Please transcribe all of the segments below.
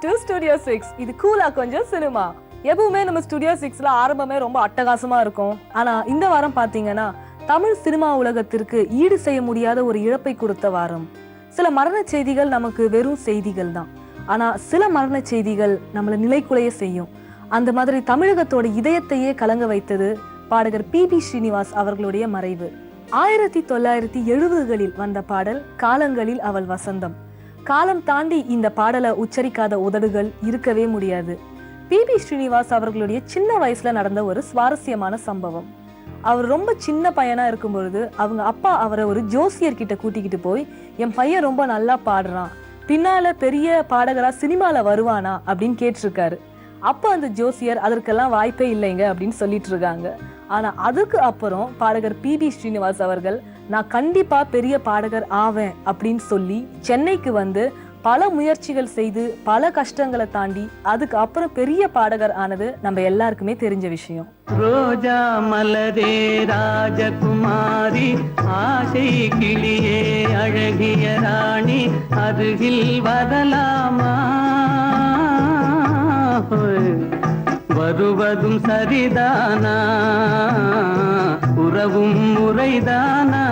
To studio 6. இது கூலா கொஞ்சம் சினிமா. எப்பவுமே நம்ம ஸ்டுடியோ 6ல ஆரம்பமே ரொம்ப அட்டகாசமா இருக்கும். ஆனா இந்த வாரம் பாத்தீங்கன்னா தமிழ் சினிமா உலகத்திற்கு ஈடு செய்ய முடியாத ஒரு இழப்பை கொடுத்த வாரம். சில மரண செய்திகள் நமக்கு வெறும் செய்திகள் தான். ஆனா சில மரண செய்திகள் நம்மளை நிலைக்குலைய செய்யும். அந்த மாதிரி தமிழகத்தோட இதயத்தையே கலங்க வைத்தது பாடகர் பி.பி. ஸ்ரீனிவாஸ் அவர்களுடைய மறைவு. 1970களில் வந்த பாடல் காலங்களில் அவள் வசந்தம். காலம் தாண்டி இந்த பாடலை உச்சரிக்காத உதடுகள் இருக்கவே முடியாது. பி.பி. ஸ்ரீனிவாஸ் அவர்களுடைய சின்ன வயசுல நடந்த ஒரு சுவாரஸ்யமான சம்பவம். அவர் ரொம்ப சின்ன பையனா இருக்கும் பொழுது அவங்க அப்பா அவரை ஒரு ஜோசியர்கிட்ட கூட்டிக்கிட்டு போய், என் பையன் ரொம்ப நல்லா பாடுறான், பின்னால பெரிய பாடகரா சினிமால வருவானா அப்படின்னு கேட்டிருக்காரு. அப்ப அந்த ஜோசியர் அதற்கெல்லாம் வாய்ப்பே இல்லைங்க அப்படின்னு சொல்லிட்டு இருக்காங்க. ஆனா அதுக்கு அப்புறம் பாடகர் பி.பி. ஸ்ரீனிவாஸ் அவர்கள் நான் கண்டிப்பா பெரிய பாடகர் ஆவேன் அப்படின்னு சொல்லி சென்னைக்கு வந்து பல முயற்சிகள் செய்து பல கஷ்டங்களை தாண்டி அதுக்கு அப்புறம் பெரிய பாடகர் ஆனது நம்ம எல்லாருக்குமே தெரிஞ்ச விஷயம். ரோஜா மலரே ராஜகுமாரி, ஆசை கிளியே அழகிய ராணி, அருகில் வரலாமா, வருவதும் சரிதானா, உறவும் முறைதானா.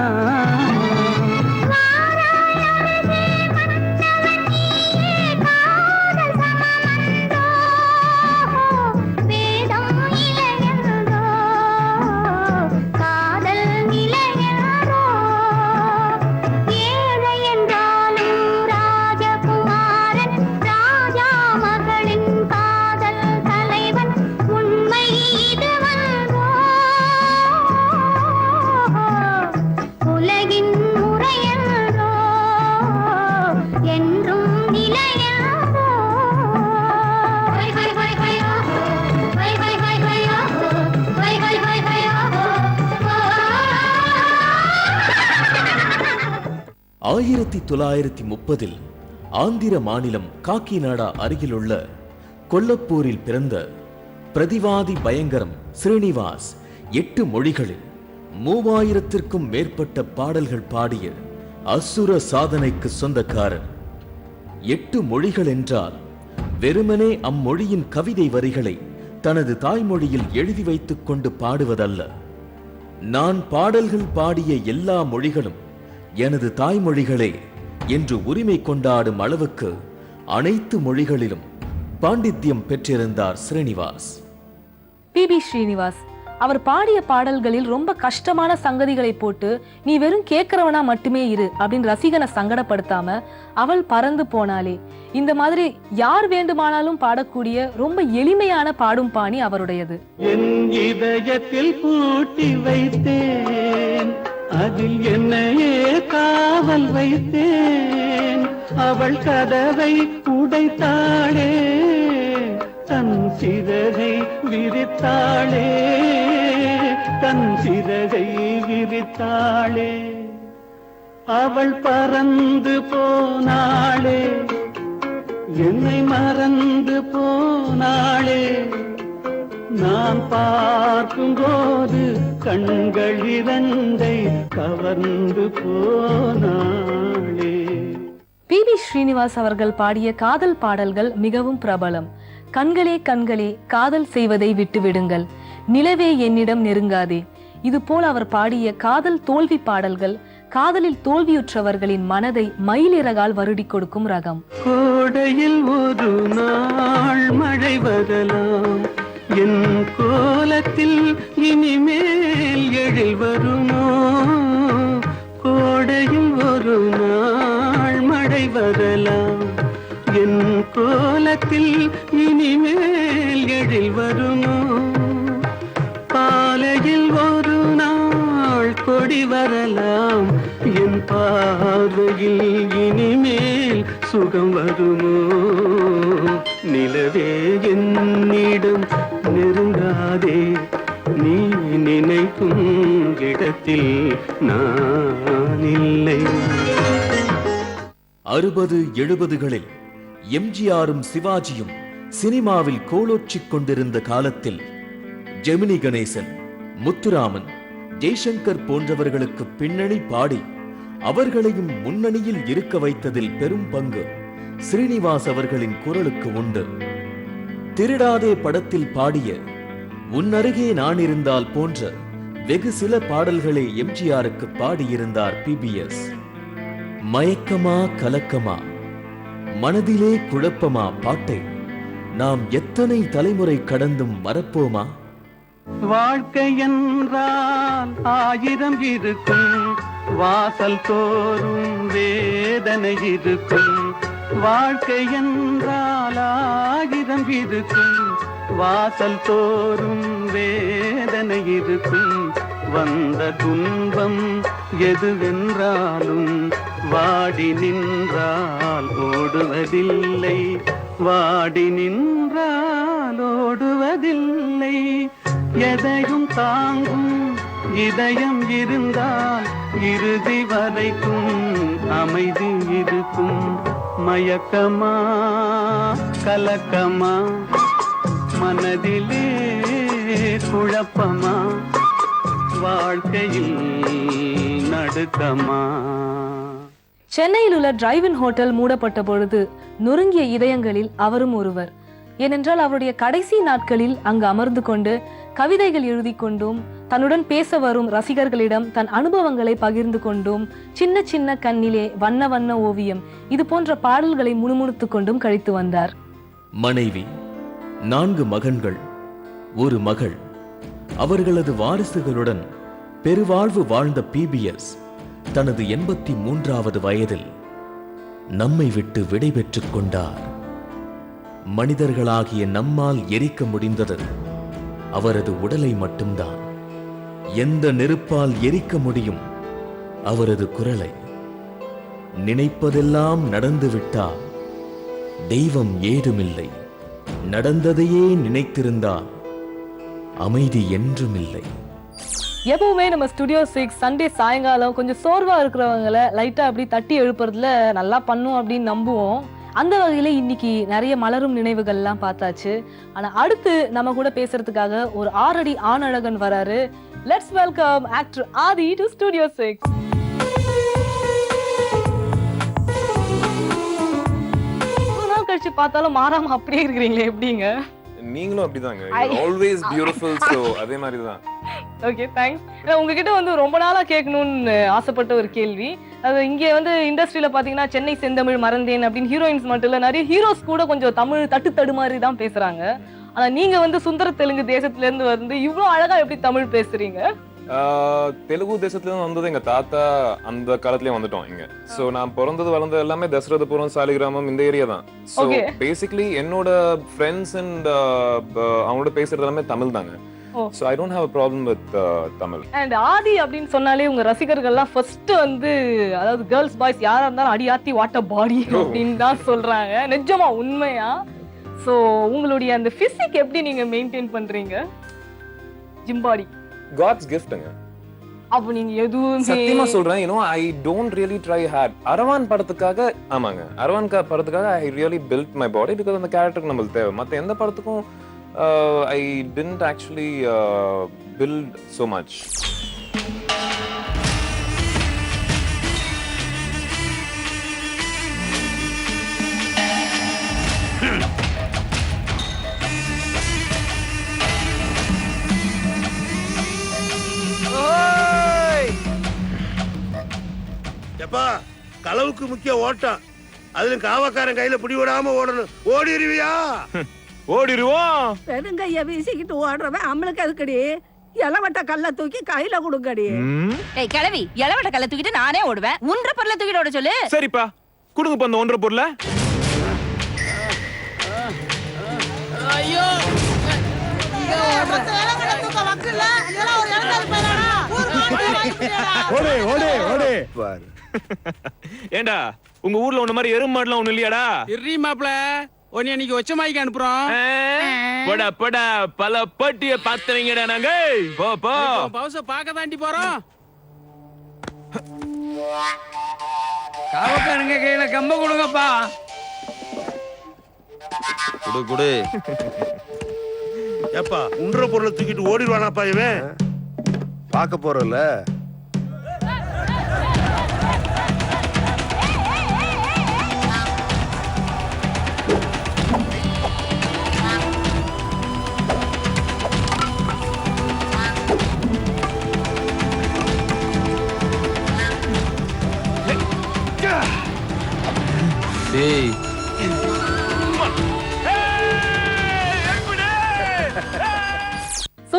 ஆயிரத்தி 1930 ஆந்திர மாநிலம் காக்கிநாடா அருகிலுள்ள கொல்லப்பூரில் பிறந்த பிரதிவாதி பயங்கரம் ஸ்ரீனிவாஸ் 8 மொழிகளில் 3000த்திற்கும் மேற்பட்ட பாடல்கள் பாடிய அசுர சாதனைக்கு சொந்தக்காரர். 8 மொழிகள் என்றால் வெறுமனே அம்மொழியின் கவிதை வரிகளை தனது தாய்மொழியில் எழுதி வைத்துக் கொண்டு பாடுவதல்ல. நான் பாடல்கள் பாடிய எல்லா மொழிகளும் எனது தாய்மொழிகளே என்று உரிமை கொண்டாடும் அளவுக்கு அனைத்து மொழிகளிலும் பாண்டித்யம் பெற்றிருந்தார் ஸ்ரீனிவாஸ். பி.பி. ஸ்ரீனிவாஸ் அவர் பாடிய பாடல்களில் ரொம்ப கஷ்டமான சங்கதிகளை போட்டு நீ வெறும் கேட்கிறவனா மட்டுமே இரு அப்படின்னு ரசிகனை சங்கடப்படுத்தாம அவள் பறந்து போனாலே இந்த மாதிரி யார் வேண்டுமானாலும் பாடக்கூடிய ரொம்ப எளிமையான பாடும் பாணி அவருடையது. என் இதயத்தில் பூட்டி வைத்தேன், அதில் என்னையே காவல் வைத்தேன், அவள் கதவை உடைத்தாளே, தன் சிறகை விரித்தாளே, தன் சிறகை விரித்தாளே, அவள் பறந்து போனாளே, என்னை மறந்து போனாளே, நான் பார்க்கும் போது கண்கள் இரண்டை கவர்ந்து போனாளே. பி.பி. ஸ்ரீனிவாஸ் அவர்கள் பாடிய காதல் பாடல்கள் மிகவும் பிரபலம். கண்களே கண்களே காதல் செய்வதை விட்டுவிடுங்கள், நிலவே என்னிடம் நெருங்காதே, இது போல் அவர் பாடிய காதல் தோல்வி பாடல்கள் காதலில் தோல்வியுற்றவர்களின் மனதை மயிலிறகால் வருடி கொடுக்கும் ரகம். கோடையில் ஒரு நாள் மழை வரலாம், என் கோலத்தில் இனிமேல் எழில் வருமோ, கோடையில் ஒரு நாள் மழை வரலாம், என் கோலத்தில் இனிமேல் எழில் வருமோ, பாலையில் ஒரு நாள் கொடி வரலாம், என் பார்வையில் இனிமேல் சுகம் வருமோ, நிலவே என்னிடம் நெருங்காதே, நீ நினைக்கும் இடத்தில் நான் இல்லை. 60-70களில் எம்ஜிஆரும் சிவாஜியும் சினிமாவில் கோலோச்சிக் கொண்டிருந்த காலத்தில் ஜெமினி கணேசன், முத்துராமன், ஜெய்சங்கர் போன்றவர்களுக்கு பின்னணி பாடி அவர்களையும் முன்னணியில் இருக்க வைத்ததில் பெரும் பங்கு ஸ்ரீனிவாஸ் அவர்களின் குரலுக்கு உண்டு. திருடாதே படத்தில் பாடிய உன் அருகே நான் இருந்தால் போன்ற வெகு சில பாடல்களை எம்ஜிஆருக்கு பாடியிருந்தார் பிபிஎஸ். மயக்கமா கலக்கமா, மனதிலே குழப்பமா பாட்டை நாம் எத்தனை தலைமுறை கடந்தும் மறப்போமா? வாழ்க்கை என்றால் 1000 இருக்கும், வாசல் தோறும் வேதனை இருக்கும். வாழ்க்கை என்றால் 1000 இருக்கும், வாசல் தோறும் வேதனை இருக்கும். வந்த துன்பம் எதுவென்றாலும் வாடி நின்றால் ஓடுவதில்லை, வாடி நின்றால் ஓடுவதில்லை. எதையும் தாங்கும் இதயம் இருந்தால் இறுதி வரைக்கும் அமைதி இருக்கும். மயக்கமா கலக்கமா, மனதிலே குழப்பமா, வாழ்க்கையில் நடுக்கமா. சென்னையில் உள்ள டிரைவ்-இன் ஹோட்டல் மூடப்பட்ட பொழுது நொறுங்கிய இதயங்களில் அவரும் ஒருவர். ஏனென்றால் அவருடைய கடைசி நாட்களில் அங்கு அமர்ந்து கொண்டு கவிதைகள் எழுதி கொண்டும் தன்னுடன் பேச வரும் ரசிகர்களிடம் தன் அனுபவங்களை பகிர்ந்து கொண்டும் சின்ன சின்ன கண்ணிலே வண்ண வண்ண ஓவியம் இது போன்ற பாடல்களை முணுமுணுத்து கொண்டும் கழித்து வந்தார். மனைவி, 4 மகன்கள், ஒரு மகள், அவர்களது வாரிசுகளுடன் பெருவாழ்வு வாழ்ந்த பிபிஎஸ் தனது 83வது வயதில் நம்மை விட்டு விடைபெற்றுக் கொண்டார். மனிதர்களாகிய நம்மால் எரிக்க முடிந்தது அவரது உடலை மட்டும்தான். எந்த நெருப்பால் எரிக்க முடியும் அவரது குரலை? நினைப்பதெல்லாம் நடந்துவிட்டால் தெய்வம் ஏதுமில்லை, நடந்ததையே நினைத்திருந்தால் அமைதி என்றுமில்லை. எப்பவுமே நம்ம ஸ்டுடியோ 6 சண்டே சாயங்காலம் கொஞ்சம் சோர்வா இருக்கிறவங்களை லைட்டா அப்படி தட்டி எழுப்புறதுல நல்லா பண்ணும் அப்படின்னு நம்புவோம். அந்த வகையில இன்னைக்கு நிறைய மலரும் நினைவுகள் எல்லாம் பார்த்தாச்சு. ஆனா அடுத்து நம்ம கூட பேசுறதுக்காக ஒரு 6 அடி ஆணழகன் வராரு. Let's welcome actor Aadhi to studio 6. ஒரு நாள் கழிச்சு பார்த்தாலும் மாறாம அப்படியே இருக்கிறீங்களே, எப்படிங்க? நீங்களும் அப்படிதாங்க, ஆல்வேஸ் பியூட்டிஃபுல். சோ அதே மாதிரி தான். Okay, thanks. உங்ககிட்ட வந்து ரொம்ப நாளா கேட்கணும்னு ஆசைப்பட்ட ஒரு கேள்வி. அது இங்க வந்து இண்டஸ்ட்ரியில பாத்தீங்கன்னா சென்னை செந்தமிழ் மறந்தேன் அப்படின்னு ஹீரோயின்ஸ் மட்டும் இல்ல, நிறைய ஹீரோஸ் கூட கொஞ்சம் தமிழ் தட்டு மாதிரி தான் பேசுறாங்க. ஆனா நீங்க வந்து சுந்தர தெலுங்கு தேசத்துல இருந்து வந்து இவ்வளவு அழகா எப்படி தமிழ் பேசுறீங்க? தெலுங்கு தேசத்துல இருந்து வந்தது எங்க தாத்தா அந்த காலத்துலயே வந்துட்டோம் இங்க. சோ நான் பிறந்தது வளர்ந்தது எல்லாமே தசரதபுரம், சாலிகிராமம் இந்த ஏரியா தான். சோ பேசிக்கலி என்னோட ஃப்ரெண்ட்ஸ் அண்ட் அவங்களோட பேசுறது எல்லாமே தமிழ் தாங்க. So I don't have a problem with Tamil. And ஆதி அப்படின்னு சொன்னாலே உங்க ரசிகர்கள்லாம் ஃபர்ஸ்ட் வந்து அதாவது கேர்ள்ஸ் பாய்ஸ் யாரா இருந்தாலும் அடி ஆத்தி வாட் அ பாடி அப்படின்னு தான் சொல்றாங்க. நிஜமா உண்மையா? சோ உங்களுடைய அந்த பிசிக் எப்படி நீங்க மெயின்டைன் பண்றீங்க? ஜிம் பாடி God's giftங்க. அப்ப நீங்க எதுவும் சத்தியமா சொல்றேன், you know, I don't really try hard. Aravan படத்துக்காக ஆமாங்க, அரவான் படத்துக்காக I really built my body because அந்த கேரக்டருக்கு நமக்கு தேவை. மத்த எந்த படத்துக்கும் I didn't actually build so much. எப்பா, களவுக்கு முக்கிய ஓட்டம், அதுல காவக்காரன் கையில பிடி விடாம ஓடணும். ஓடிடுவியா? ஓடிடுவோம். பெருங்கைய வீசிக்கிட்டு ஓடுறவன் நம்மளுக்கு எதுக்கடி? இளவட்ட கல்ல தூக்கி கையில கொடுங்கடி. ஏய் கிழவி, இளவட்ட கல்ல தூக்கிட்டு நானே ஓடுவேன். 1.5 பொருளை தூக்கிட்டு ஓட சொல்லு. சரிப்பா, கொடுங்க அந்த 1.5 பொருளை. ஐயோ, ஏண்டா உங்க ஊர்ல ஒண்ணு மாதிரி எறும்பு மாடுலாம் ஒண்ணு இல்லையாடா? இறி மாப்ள, உன்னை இன்னைக்கு வச்ச மாய்க்கு அனுப்புறோம். போடா போடா, பல பட்டிய பாத்துறீங்கடா நாங்க. போ போ, பவுச பாக்க தாண்டி போறோம். காவக்காரங்க கையில கம்ப கொடுங்கப்பா. குடு குடு. ஏப்பா, உன்ற பொருளை தூக்கிட்டு ஓடிடுவானாப்பா இவன்? பார்க்க போறல.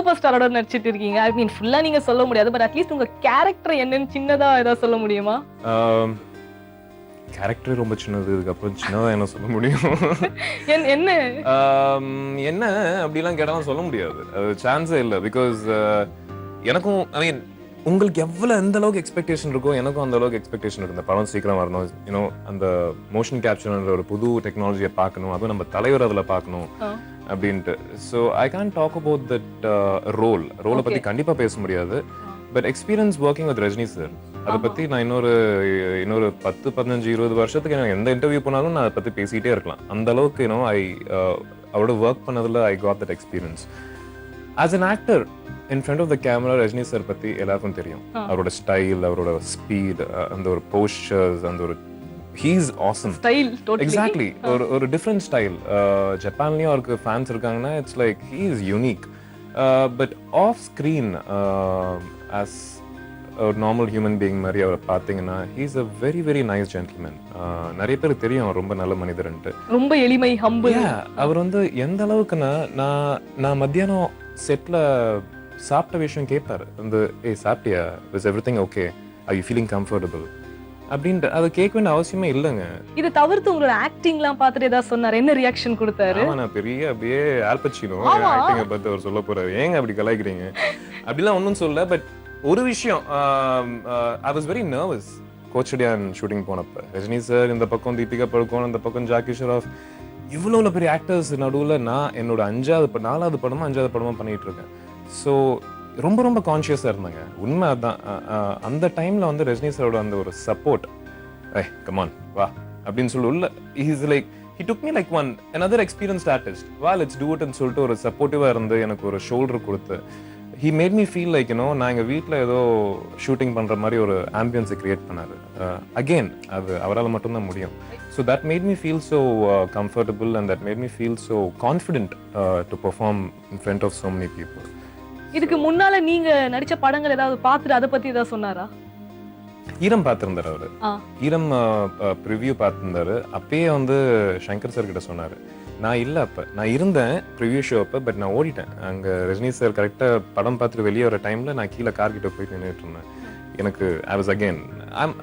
சூப்பர் ஸ்டாரோட நடிச்சிட்டு இருக்கீங்க. ஐ மீன் ஃபுல்லா நீங்க சொல்ல முடியாது, பட் அட்லீஸ்ட் உங்க கேரக்டர் என்னன்னு சின்னதா ஏதாவது சொல்ல முடியுமா? கேரக்டர் ரொம்ப சின்னது, இதுக்கப்புறம் சின்னதா என்ன சொல்ல முடியும்? என்ன என்ன அப்படிலாம் கேட்டாலும் சொல்ல முடியாது, அது சான்ஸே இல்லை. பிகாஸ் எனக்கும் ஐ மீன் உங்களுக்கு எவ்வளவு எந்த அளவுக்கு எக்ஸ்பெக்டேஷன் இருக்கோ எனக்கும் அந்த அளவுக்கு எக்ஸ்பெக்டேஷன் இருக்கு. இந்த படம் சீக்கிரம் வரணும், யூனோ அந்த மோஷன் கேப்சர்ன்ற ஒரு புது டெக்னாலஜியை பார்க்கணும், அதுவும் நம்ம தலைவர் அதில் பார்க்கணும் அப்படின்ட்டு. So I can talk about that ரோலை பற்றி கண்டிப்பாக பேச முடியாது. But experience working with Rajini sir, அதை பற்றி நான் இன்னொரு 10, 15, 20 வருஷத்துக்கு எனக்கு எந்த இன்டர்வியூ போனாலும் நான் அதை பற்றி பேசிக்கிட்டே இருக்கலாம். அந்த அளவுக்கு யூனோ அவரோட ஒர்க் பண்ணதில் I got that experience. As an actor in front of the camera Rajini sir பற்றி எல்லாருக்கும் தெரியும். அவரோட ஸ்டைல், அவரோட ஸ்பீட், அந்த ஒரு போஸ்டர்ஸ், அந்த ஒரு ஹீஸ் ஆசம் ஸ்டைல். எக்ஸாக்ட்லி, ஒரு டிஃப்ரெண்ட் ஸ்டைல். ஜப்பான்லயும் அவருக்கு ஃபேன்ஸ் இருக்காங்கன்னா it's like he is unique. But off screen as ஒரு நார்மல் ஹியூமன் பீயிங் மாதிரி அவரை பார்த்தீங்கன்னா he is a very very nice gentleman. நிறைய பேருக்கு தெரியும் அவர் ரொம்ப நல்ல மனிதர்ன்ட்டு. ரொம்ப எளிமை, ஹம்பிள். அவர் வந்து எந்த அளவுக்குன்னா நான் மத்தியானம் செட்ல சாப்பிட்ட விஷயம் கேட்பாரு. வந்து சாப்பிட்டியா, is everything okay, are you feeling comfortable அப்படின்ட்டு. அதை கேட்க வேண்டிய அவசியமே இல்லைங்க. இது தவிர்த்து உங்களோட ஆக்டிங்லாம் பார்த்துட்டு ஏதாவது சொன்னார், என்ன ரியாக்ஷன் கொடுத்தாரு? நான் பெரிய அப்படியே ஆல்பச்சினோ ஆக்டிங்கை பார்த்து அவர் சொல்ல போறாரு, ஏங்க அப்படி கலாய்க்கிறீங்க அப்படிலாம் ஒன்றும் சொல்ல. பட் ஒரு விஷயம், I was very nervous Kochadaiiyaan shooting போனப்ப. ரஜினி சார் இந்த பக்கம், தீபிகா படுகோன் இந்த பக்கம், ஜாக்கி ஷெராஃப், இவ்வளோ பெரிய ஆக்டர்ஸ் நடுவில் நான் என்னோட 4வது படமா 5வது படமா பண்ணிட்டு இருக்கேன். ஸோ ரொம்ப ரொம்ப கான்ஷியஸாக இருந்தாங்க. உண்மை அதுதான். அந்த டைமில் வந்து ரஜினி சாரோட அந்த ஒரு சப்போர்ட், கமான் வா அப்படின்னு சொல்லி உள்ள, is like he took me like another experienced artist, வா லெட்ஸ் டூ இட்னு சொல்லிட்டு ஒரு சப்போர்ட்டிவாக இருந்து எனக்கு ஒரு ஷோல்டர் கொடுத்து he made me feel like நான் எங்கள் வீட்டில் ஏதோ ஷூட்டிங் பண்ணுற மாதிரி ஒரு ஆம்பியன்ஸை கிரியேட் பண்ணாரு. அகெயின் அது அவரால் மட்டும்தான் முடியும். So that made me feel so comfortable and that made me feel so confident to perform in front of so many people. இதுக்கு முன்னால நீங்க நடிச்ச படங்கள் ஏதாவது பார்த்துட்டு அதை பத்தி ஏதாவது சொன்னாரா? ஈரம் பார்த்திருந்தாரு அவரு. ஈரம் ப்ரிவ்யூ பார்த்திருந்தாரு. அப்பயே வந்து சங்கர் சார் கிட்ட சொன்னாரு. நான் இல்லை, அப்போ நான் இருந்தேன் ப்ரிவ்யூ ஷோ அப்போ, பட் நான் ஓடிட்டேன். அங்கே ரஜினி சார் கரெக்டாக படம் பார்த்துட்டு வெளியே வர டைமில் நான் கீழே கார் கிட்ட போயிட்டு நின்றுட்டு இருந்தேன். எனக்கு ஐ வாஸ் அகெயின்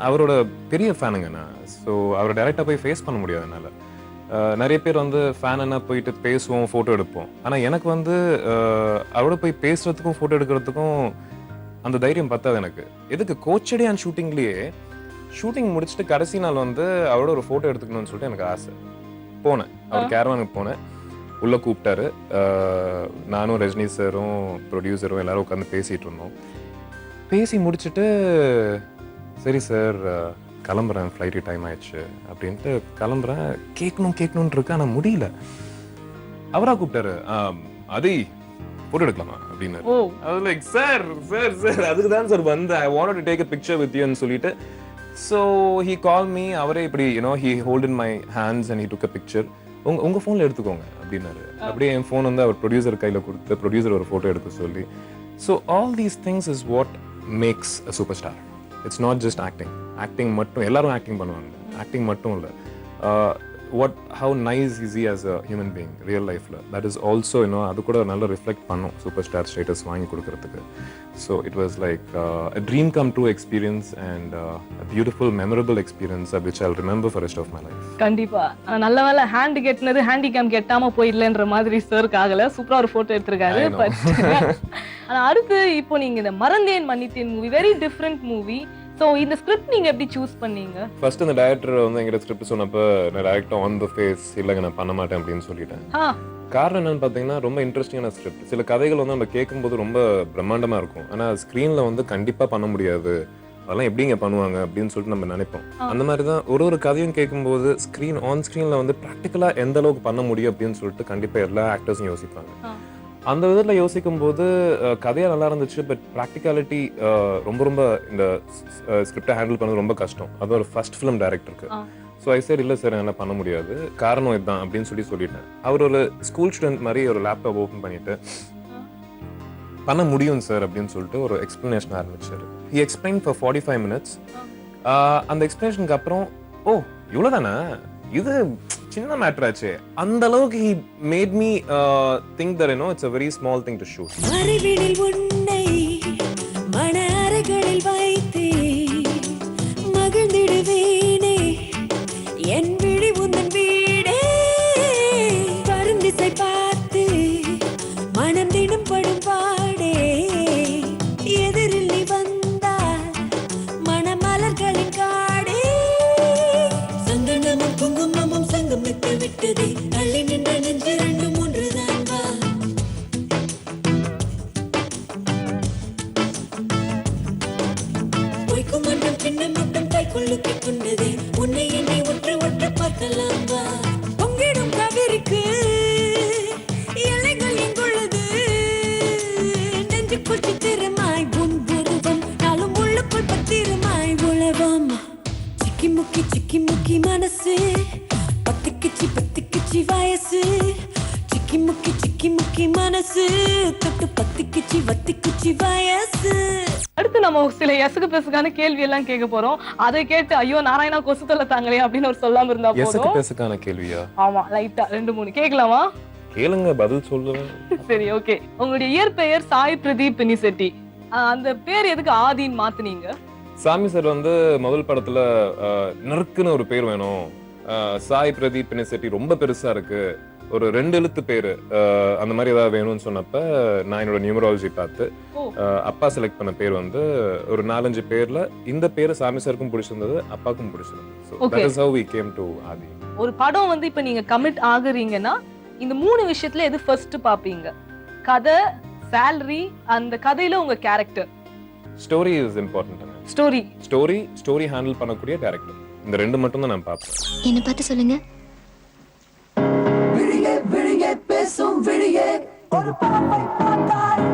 அவரோட பெரிய ஃபேனுங்க நான். ஸோ அவரை டைரெக்டாக போய் ஃபேஸ் பண்ண முடியாது என்னால். நிறைய பேர் வந்து ஃபேனுன்னா போயிட்டு பேசுவோம், ஃபோட்டோ எடுப்போம். ஆனால் எனக்கு வந்து அவரோட போய் பேசுறதுக்கும் ஃபோட்டோ எடுக்கிறதுக்கும் அந்த தைரியம் பத்தாது எனக்கு. எதுக்கு கோச்சடியான் ஷூட்டிங்லேயே ஷூட்டிங் முடிச்சுட்டு கடைசி நாள் வந்து அவரோட ஒரு ஃபோட்டோ எடுத்துக்கணும்னு சொல்லிட்டு எனக்கு ஆசை. போனேன், அவர் கேரவானுக்கு போனேன், உள்ளே கூப்பிட்டாரு. நானும் ரஜினி சாரும் ப்ரொடியூசரும் எல்லாரும் உட்காந்து பேசிகிட்டு இருந்தோம். பேசி முடிச்சுட்டு சரி சார் கிளம்புறேன், ஃப்ளைட்டு டைம் ஆயிடுச்சு அப்படின்ட்டு கிளம்புறேன். கேட்கணும்னு இருக்கு, ஆனால் முடியல. அவராக கூப்பிட்டாரு, அதை ஃபோட்டோ எடுக்கலாமா அப்படின்னு. அது லைக் சார் சார் சார் அதுக்கு தான் சார் வந்தேன், I want to take a picture with யூன்னு சொல்லிட்டு. So he call me. அவரே இப்படி he hold in my hands and he took a picture. உங்கள் ஃபோனில் எடுத்துக்கோங்க அப்படின்னாரு. அப்படியே என் ஃபோன் வந்து அவர் ப்ரொடியூசர் கையில் கொடுத்து ப்ரொடியூசர் ஒரு ஃபோட்டோ எடுக்க சொல்லி. So all these things is what makes a super star. It's not just acting மட்டும். எல்லாரும் ஆக்டிங் பண்ணுவாங்க, ஆக்டிங் மட்டும் இல்லை. how nice is he as a human being real life la, that is also அது கூட நல்லா ரிஃப்ளெக்ட் பண்ணும் super star status வாங்கி கொடுக்கறதுக்கு. So it was like a dream come true experience and a beautiful memorable experience which I'll remember for the rest of my life. கண்டிப்பா. நல்ல வேளை hand கெட்னது Handycam கெட்டாம போயிடலன்ற மாதிரி சருக்கு ஆகல. சூப்பரா ஒரு போட்டோ எடுத்திருக்காரு. ஆனா அடுத்து இப்போ நீங்க இந்த Maranthen Mannithen movie, very different movie. So இந்த ஸ்கிரிப்ட் நீங்க எப்படி சூஸ் பண்ணீங்க? ஃபர்ஸ்ட் இந்த டைரக்டர் வந்து எங்கிட்ட ஸ்கிரிப்ட் சொன்னப்ப நான் டைரக்டா ஆன் தி ஃபேஸ் இல்லங்க நான் பண்ண மாட்டேன் அப்படின்னு சொல்லிட்டேன். காரணம் என்னன்னு பாத்தீங்கன்னா ரொம்ப இன்ட்ரெஸ்டிங்கான ஸ்கிரிப்ட். சில கதைகள் வந்து நம்ம கேட்கும்போது ரொம்ப பிரம்மாண்டமா இருக்கும், ஆனா ஸ்கிரீன்ல வந்து கண்டிப்பா பண்ண முடியாது, அதெல்லாம் எப்படிங்க பண்ணுவாங்க அப்படின்னு சொல்லிட்டு நம்ம நினைப்போம். அந்த மாதிரி தான் ஒரு கதையும் கேட்கும்போது ஆன் ஸ்கிரீன்ல வந்து ப்ராக்டிக்கலா எந்த அளவுக்கு பண்ண முடியும் அப்படின்னு சொல்லிட்டு கண்டிப்பா எல்லா ஆக்டர்ஸும் யோசிப்பாங்க. அந்த விதத்தில் யோசிக்கும் போது கதையாக நல்லா இருந்துச்சு, பட் ப்ராக்டிகாலிட்டி ரொம்ப இந்த ஸ்கிரிப்டை ஹேண்டில் பண்ணது ரொம்ப கஷ்டம். அது ஒரு ஃபர்ஸ்ட் ஃபிலிம் டைரக்டருக்கு. ஸோ ஐ சார் இல்லை சார் என்ன பண்ண முடியாது, காரணம் இதுதான் அப்படின்னு சொல்லிட்டேன். அவர் ஒரு ஸ்கூல் ஸ்டூடெண்ட் மாதிரி ஒரு லேப்டாப் ஓப்பன் பண்ணிட்டு பண்ண முடியும் சார் அப்படின்னு சொல்லிட்டு ஒரு எக்ஸ்பிளனேஷன் ஆரம்பிச்சார். He explain for 45 minutes. அந்த எக்ஸ்பிளனேஷனுக்கு அப்புறம் ஓ இவ்வளோதானே, இது சின்ன மேட்டர் ஆச்சு. அந்த அளவுக்கு he made me think that it's a very small thing to shoot. மறைவினில் உன்னை மன அறைகளில் வைத்தே மகிழ்ந்திடுவேனே என் விழி உந்தன் வீடே பருந்திசை பார்த்து மனம் தினம் படும் பாடே எதிரில் நீ வந்தால் மணமலர்களின் காடே சந்தனமும் குங்குமமும் சங்கமித்து விட்டதே தள்ளி நின்ற நெஞ்சு ரெண்டு மூன்று தான் வா பொய்க்கும் மன்றம் பின்னம் மட்டும் கைக்குள்ளுக்கு கொண்டதே உன்னை என்னை ஒற்று ஒற்று பார்க்கலாம் வா பொங்கிடும் கவிருக்கு எல்லைகள் எங்குள்ளது நெஞ்சுக்குள் சித்திரமாய் உன் உருவம் நாளும் உள்ளுக்குள் பத்திரமாய் உழவம் சிக்கி முக்கி மனசு பத்திக்குச்சி வயசு சிக்கி முக்கி மனசு தொட்டு பத்திக்குச்சி வயசு. அடுத்து நம்ம சில எசகு பெசுக்கான கேள்வி எல்லாம் கேட்க போறோம். அதை கேட்டு ஐயோ நாராயணா கொசு தொல்லை தாங்களே அப்படின்னு ஒரு சொல்லாம இருந்தா எசகு போதும். பெசுக்கான கேள்வியா? ஆமா, லைட்டா 2-3 கேட்கலாமா? கேளுங்க, பதில் சொல்லுவேன். சரி, ஓகே. உங்களுடைய இயற்பெயர் சாய் பிரதீப் பினிசெட்டி. அந்த பேர் எதுக்கு ஆதின்னு மாத்துனீங்க? சாமி சார் வந்து முதல் படத்துல நறுக்குன்னு ஒரு பேர் வேணும், சாய் பிரதீப் பினிசெட்டி ரொம்ப பெருசா இருக்கு, ஒரு 2 எழுத்து பேரு அந்த மாதிரி ஏதாவது வேணும்னு சொன்னப்ப நான் என்னோட நியூமராலஜி பார்த்து அப்பா செலக்ட் பண்ண பேர் வந்து ஒரு 4-5 பேர்ல இந்த பேரு சாமி சாருக்கும் பிடிச்சிருந்தது, அப்பாவுக்கும் பிடிச்சிருந்தது. So that is how we came to ஆதி. ஒரு படம் வந்து இப்ப நீங்க கமிட் ஆகுறீங்கன்னா இந்த 3 விஷயத்துல எது ஃபர்ஸ்ட் பாப்பீங்க? கதை, salary, அந்த கதையில உங்க character. Story is important. Story handle பண்ணக்கூடிய டைரக்டர், இந்த 2 மட்டும் தான் நான் பார்ப்பேன். என்ன பார்த்து சொல்லுங்க. விழியே பேசும் விழியே ஒரு பாம்பை பார்த்தாய்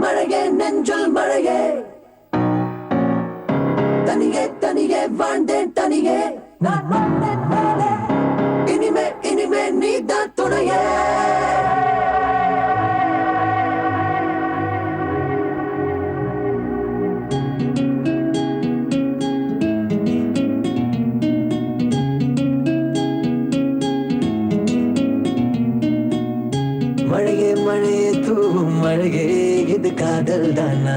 மழையே நெஞ்சில் மழையே தனியே வாழ்ந்தேன் தனியே நான் வாழ்ந்தேன் மேலே இனிமே நீதான் துணையே. மழையே தூவும் மழையே இது காதல் தானா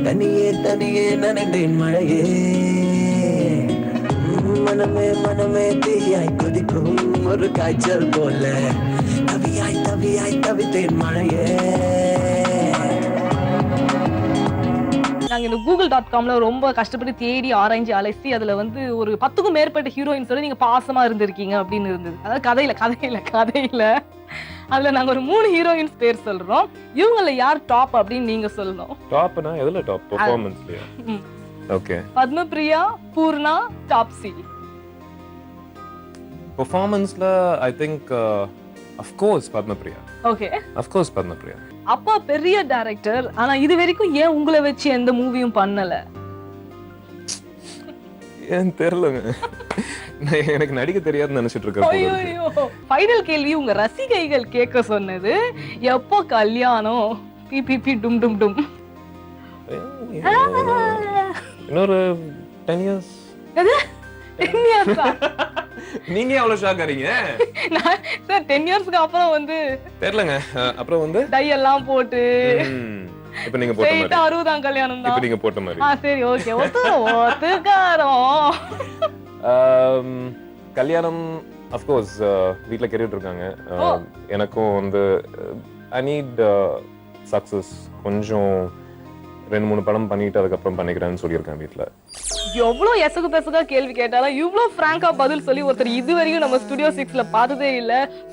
தனியே நனைந்தேன் மழையே மனமே தீயாய் கொதிக்கும் ஒரு காய்ச்சல் போல தவியாய் தவித்தேன் மழையே. நாங்க இந்த google.comல ரொம்ப கஷ்டப்பட்டு தேடி ஆராய்ச்சி அலசி அதுல வந்து ஒரு 10க்கும் மேற்பட்ட ஹீரோயின்ஸோட நீங்க பாசமா இருந்திருக்கீங்க அப்படின்னு இருந்தது. அதாவது கதையில அதுல நாங்க ஒரு 3 ஹீரோயின்ஸ் பேர் சொல்றோம். இவங்கள யார் டாப் அப்படின்னு நீங்க சொல்லணும். டாப்னா எதுல டாப்? பெர்ஃபார்மன்ஸ்லயா? ஓகே. பத்மபிரியா, பூர்ணா, டாப்ஸி. பெர்ஃபார்மன்ஸ்ல I think of course Padmapriya. Okay. of course Padmapriya. அப்பா பெரிய டைரக்டர், ஆனா இது வரைக்கும் ஏன் உங்களை வச்சு எந்த மூவியும் பண்ணல? ஏன் தெரியலங்க, எனக்கு நடிக்க தெரியாதுன்னு நினைச்சிட்டு இருக்கேன். ஃபைனல் கேள்வி உங்க ரசிகைகள் கேட்க சொன்னது, எப்போ கல்யாணம்? பிபிபி டும் டும் டும். இன்னொரு 10 years. எது 10 years? நீங்க எவ்வளவு ஷாக் ஆறீங்க? சார் 10 இயர்ஸ்க்கு அப்புறம் வந்து தெரியலங்க, அப்புறம் வந்து டை எல்லாம் போட்டு இப்ப நீங்க போட்ட மாதிரி 60ஆம் கல்யாணம் தான். இப்ப நீங்க போட்ட மாதிரி. சரி, ஓகே. ஒத்துக்காரோம். கல்யாணம் of course வீட்ல கேட்டுட்டு இருக்காங்க. எனக்கும் வந்து I need success, கொஞ்சம் 2-3 படம் பண்ணிட்டு அதுக்கப்புறம் பண்ணிக்கிறேன்னு சொல்லியிருக்கேன் வீட்ல. எவ்வளவு எசகு பெசகா கேள்வி கேட்டாலும் இவ்வளவு பிராங்கா பதில் சொல்லி ஒருத்தர் இதுவரையும் நம்ம ஸ்டுடியோ 6ல பார்த்ததே இல்ல.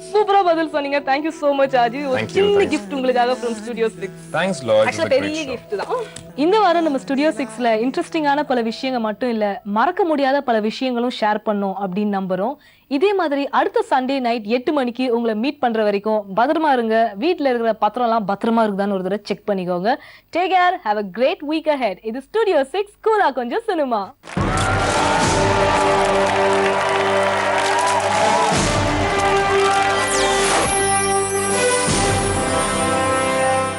சூப்பரா பதில் சொன்னீங்க. Thank you so much ஆஜி. ஒரு சின்ன gift உங்களுக்காக from Studio 6. Thanks Lord. Actually பெரிய gift தான். இந்த வாரம் நம்ம ஸ்டுடியோ 6ல இன்ட்ரெஸ்டிங்கான பல விஷயங்கள் மட்டும் இல்ல, மறக்க முடியாத பல விஷயங்களும் ஷேர் பண்ணோம் அப்படின்னு நம்புறோம். இதே மாதிரி அடுத்த சண்டே நைட் 8 மணிக்கு உங்களை மீட் பண்ற வரைக்கும் பத்திரமா இருங்க. வீட்ல இருக்கிற பத்திரம் எல்லாம் பத்திரமா இருக்குதான்னு ஒரு தடவை செக் பண்ணிக்கோங்க. Take care, have a great week ahead. இது Studio 6 கூலா கொஞ்சம் சினிமா.